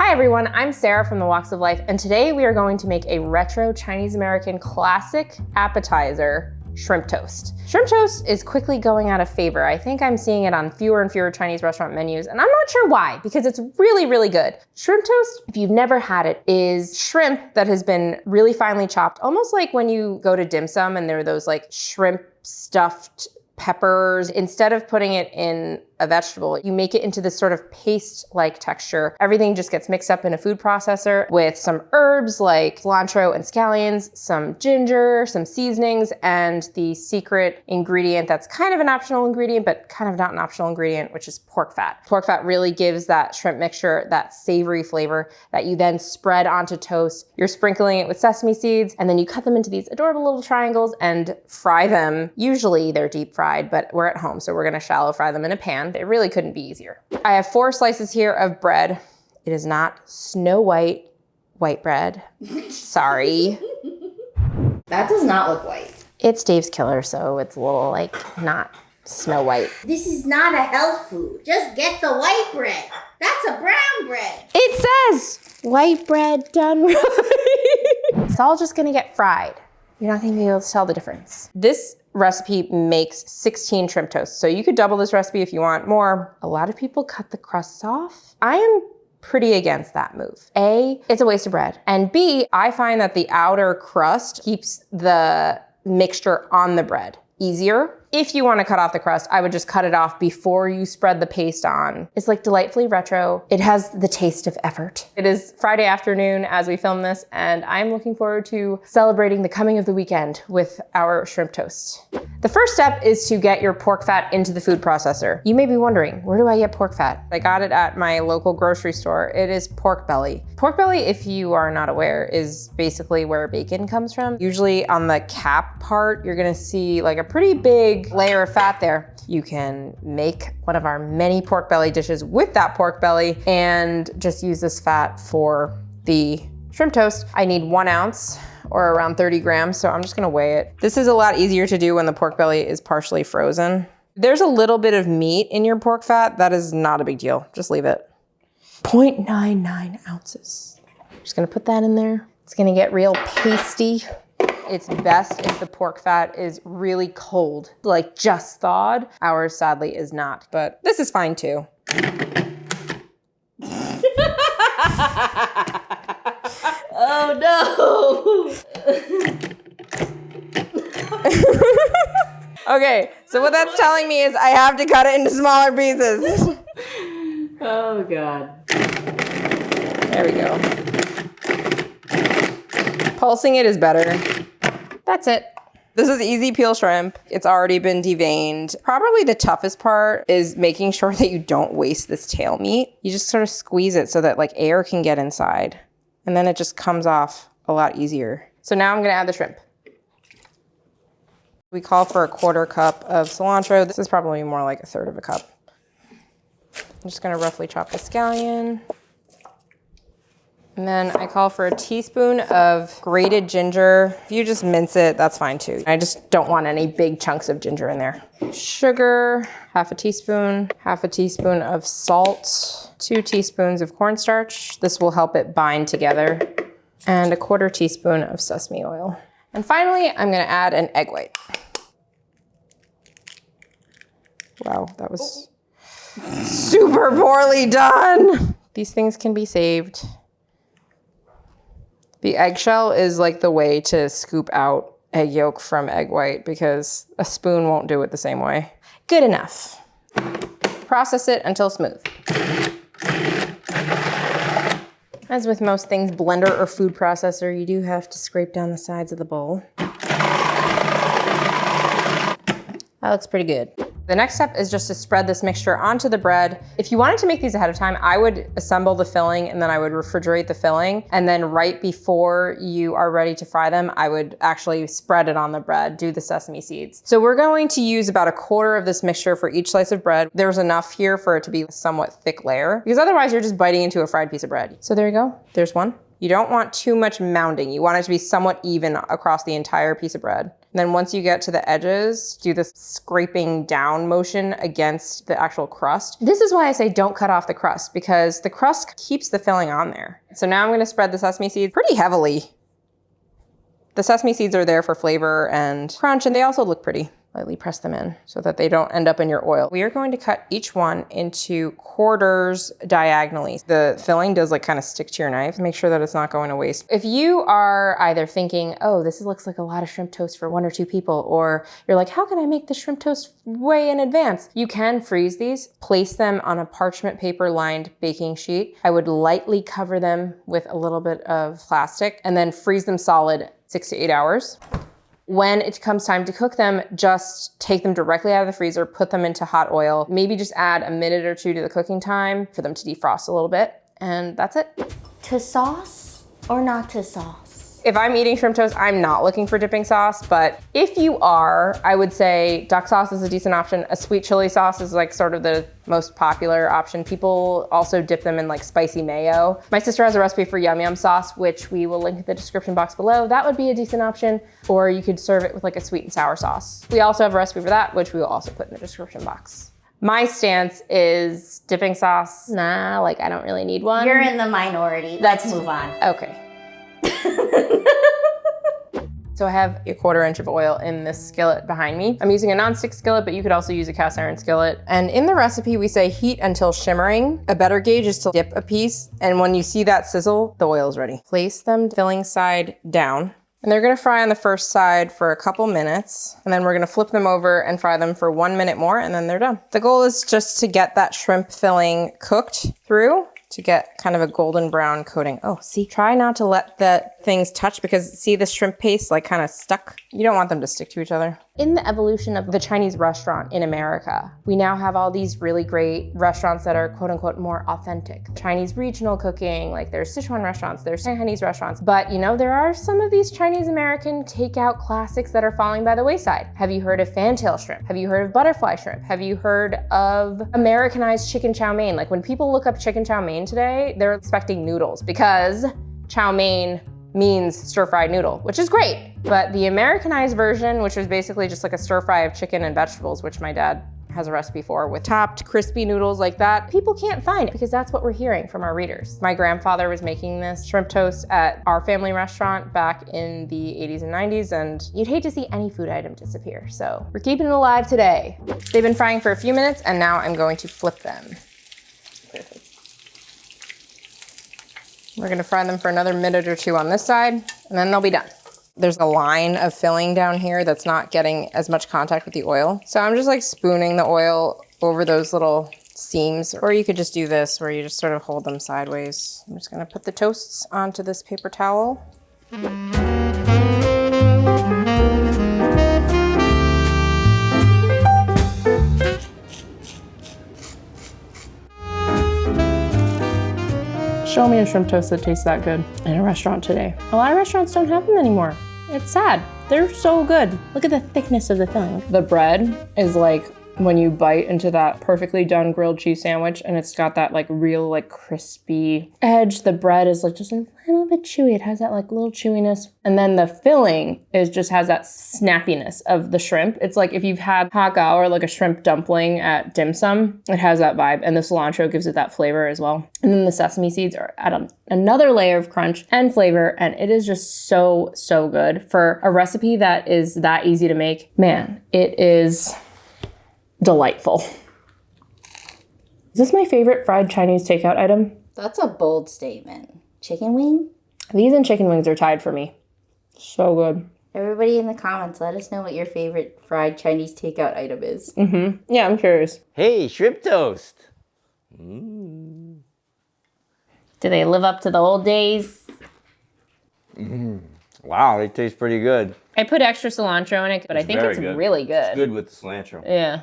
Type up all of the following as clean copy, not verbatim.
Hi everyone, I'm Sarah from The Walks of Life, and today we are going to make a retro Chinese American classic appetizer, shrimp toast. Shrimp toast is quickly going out of favor. I think I'm seeing it on fewer and fewer Chinese restaurant menus, and I'm not sure why, because it's really, really good. Shrimp toast, if you've never had it, is shrimp that has been really finely chopped, almost like when you go to dim sum and there are those like shrimp stuffed peppers. Instead of putting it in a vegetable, you make it into this sort of paste-like texture. Everything just gets mixed up in a food processor with some herbs like cilantro and scallions, some ginger, some seasonings, and the secret ingredient that's kind of an optional ingredient, but kind of not an optional ingredient, which is pork fat. Pork fat really gives that shrimp mixture that savory flavor that you then spread onto toast. You're sprinkling it with sesame seeds, and then you cut them into these adorable little triangles and fry them. Usually they're deep fried, but we're at home, so we're gonna shallow fry them in a pan. It really couldn't be easier. I have 4 slices here of bread. It is not Snow White bread. Sorry. That does not look white. It's Dave's Killer, so it's a little like not Snow White. This is not a health food. Just get the white bread. That's a brown bread. It says white bread done right. It's all just gonna get fried. You're not gonna be able to tell the difference. This recipe makes 16 shrimp toasts. So you could double this recipe if you want more. A lot of people cut the crusts off. I am pretty against that move. A, it's a waste of bread. And B, I find that the outer crust keeps the mixture on the bread easier. If you want to cut off the crust, I would just cut it off before you spread the paste on. It's like delightfully retro. It has the taste of effort. It is Friday afternoon as we film this, and I'm looking forward to celebrating the coming of the weekend with our shrimp toast. The first step is to get your pork fat into the food processor. You may be wondering, where do I get pork fat? I got it at my local grocery store. It is pork belly. Pork belly, if you are not aware, is basically where bacon comes from. Usually on the cap part, you're gonna see like a pretty big layer of fat there. You can make one of our many pork belly dishes with that pork belly and just use this fat for the shrimp toast. I need 1 ounce or around 30 grams, so I'm just gonna weigh it. This is a lot easier to do when the pork belly is partially frozen. There's a little bit of meat in your pork fat. That is not a big deal. Just leave it. 0.99 ounces. I'm just gonna put that in there. It's gonna get real pasty. It's best if the pork fat is really cold, like just thawed. Ours sadly is not, but this is fine too. Oh no! Okay, so what that's telling me is I have to cut it into smaller pieces. Oh God. There we go. Pulsing it is better. That's it. This is easy peel shrimp. It's already been deveined. Probably the toughest part is making sure that you don't waste this tail meat. You just sort of squeeze it so that like air can get inside. And then it just comes off a lot easier. So now I'm gonna add the shrimp. We call for 1/4 cup of cilantro. This is probably more like 1/3 cup. I'm just gonna roughly chop the scallion. And then I call for a teaspoon of grated ginger. If you just mince it, that's fine too. I just don't want any big chunks of ginger in there. Sugar, 1/2 teaspoon, 1/2 teaspoon of salt, 2 teaspoons of cornstarch. This will help it bind together. And 1/4 teaspoon of sesame oil. And finally, I'm gonna add an egg white. Wow, that was super poorly done. These things can be saved. The eggshell is like the way to scoop out egg yolk from egg white because a spoon won't do it the same way. Good enough. Process it until smooth. As with most things, blender or food processor, you do have to scrape down the sides of the bowl. That looks pretty good. The next step is just to spread this mixture onto the bread. If you wanted to make these ahead of time, I would assemble the filling and then I would refrigerate the filling. And then right before you are ready to fry them, I would actually spread it on the bread, do the sesame seeds. So we're going to use about 1/4 of this mixture for each slice of bread. There's enough here for it to be a somewhat thick layer because otherwise you're just biting into a fried piece of bread. So there you go, there's one. You don't want too much mounding. You want it to be somewhat even across the entire piece of bread. And And then once you get to the edges, do this scraping down motion against the actual crust. This is why I say don't cut off the crust, because the crust keeps the filling on there. So now I'm gonna spread the sesame seeds pretty heavily. The sesame seeds are there for flavor and crunch, and they also look pretty. Lightly press them in so that they don't end up in your oil. We are going to cut each one into quarters diagonally. The filling does like kind of stick to your knife. Make sure that it's not going to waste. If you are either thinking, oh, this looks like a lot of shrimp toast for 1 or 2 people, or you're like, how can I make the shrimp toast way in advance? You can freeze these, place them on a parchment paper lined baking sheet. I would lightly cover them with a little bit of plastic and then freeze them solid 6 to 8 hours. When it comes time to cook them, just take them directly out of the freezer, put them into hot oil, maybe just add a minute or 2 to the cooking time for them to defrost a little bit, and that's it. To sauce or not to sauce? If I'm eating shrimp toast, I'm not looking for dipping sauce, but if you are, I would say duck sauce is a decent option. A sweet chili sauce is like sort of the most popular option. People also dip them in like spicy mayo. My sister has a recipe for yum yum sauce, which we will link in the description box below. That would be a decent option, or you could serve it with like a sweet and sour sauce. We also have a recipe for that, which we will also put in the description box. My stance is dipping sauce. Nah, like I don't really need one. You're in the minority. Let's move on. Okay. So I have a 1/4 inch of oil in this skillet behind me. I'm using a non-stick skillet, but you could also use a cast iron skillet. And in the recipe, we say heat until shimmering. A better gauge is to dip a piece. And when you see that sizzle, the oil is ready. Place them filling side down. And they're gonna fry on the first side for a couple minutes. And then we're gonna flip them over and fry them for 1 minute more, and then they're done. The goal is just to get that shrimp filling cooked through, to get kind of a golden brown coating. Oh, see, try not to let the things touch, because see the shrimp paste like kind of stuck? You don't want them to stick to each other. In the evolution of the Chinese restaurant in America, we now have all these really great restaurants that are quote unquote more authentic. Chinese regional cooking, like there's Sichuan restaurants, there's Cantonese restaurants, but you know, there are some of these Chinese American takeout classics that are falling by the wayside. Have you heard of fantail shrimp? Have you heard of butterfly shrimp? Have you heard of Americanized chicken chow mein? Like when people look up chicken chow mein today, they're expecting noodles, because chow mein means stir-fried noodle, which is great. But the Americanized version, which was basically just like a stir-fry of chicken and vegetables, which my dad has a recipe for, with topped crispy noodles like that, people can't find it, because that's what we're hearing from our readers. My grandfather was making this shrimp toast at our family restaurant back in the 80s and 90s, and you'd hate to see any food item disappear. So we're keeping it alive today. They've been frying for a few minutes, and now I'm going to flip them. Perfect. We're gonna fry them for another minute or 2 on this side, and then they'll be done. There's a line of filling down here that's not getting as much contact with the oil. So I'm just like spooning the oil over those little seams, or you could just do this where you just sort of hold them sideways. I'm just gonna put the toasts onto this paper towel. Show me a shrimp toast that tastes that good in a restaurant today. A lot of restaurants don't have them anymore. It's sad. They're so good. Look at the thickness of the filling. The bread is like when you bite into that perfectly done grilled cheese sandwich, and it's got that like real like crispy edge. The bread is like just a little bit chewy. It has that like little chewiness. And then the filling just has that snappiness of the shrimp. It's like if you've had hakao or like a shrimp dumpling at dim sum, it has that vibe. And the cilantro gives it that flavor as well. And then the sesame seeds are add another layer of crunch and flavor. And it is just so, so good for a recipe that is that easy to make. Man, it is delightful. Is this my favorite fried Chinese takeout item? That's a bold statement. Chicken wing? These and chicken wings are tied for me. So good. Everybody in the comments, let us know what your favorite fried Chinese takeout item is. Yeah, I'm curious. Hey, shrimp toast. Do they live up to the old days? Wow, they taste pretty good. I put extra cilantro in it, but I think it's really good. It's good with the cilantro. Yeah.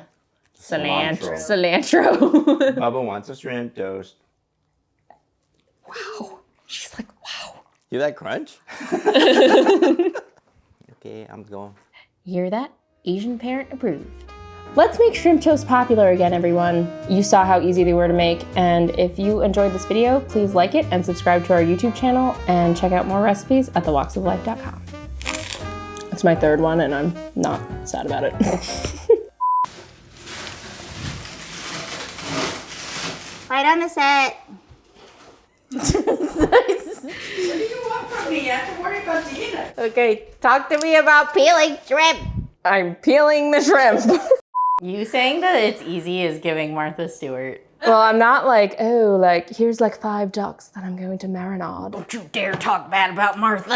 Cilantro. Cilantro. Bubba wants a shrimp toast. Wow. She's like, wow. Hear that crunch? Okay, I'm going. You hear that? Asian parent approved. Let's make shrimp toast popular again, everyone. You saw how easy they were to make, and if you enjoyed this video, please like it and subscribe to our YouTube channel, and check out more recipes at thewalksoflife.com. It's my third one and I'm not sad about it. Right on the set. What do you want from me? I have to worry about dinner. Okay, talk to me about Peeling shrimp. I'm peeling the shrimp. You saying that it's easy is giving Martha Stewart. Well, I'm not like, oh, like, here's like 5 ducks that I'm going to marinade. Don't you dare talk bad about Martha.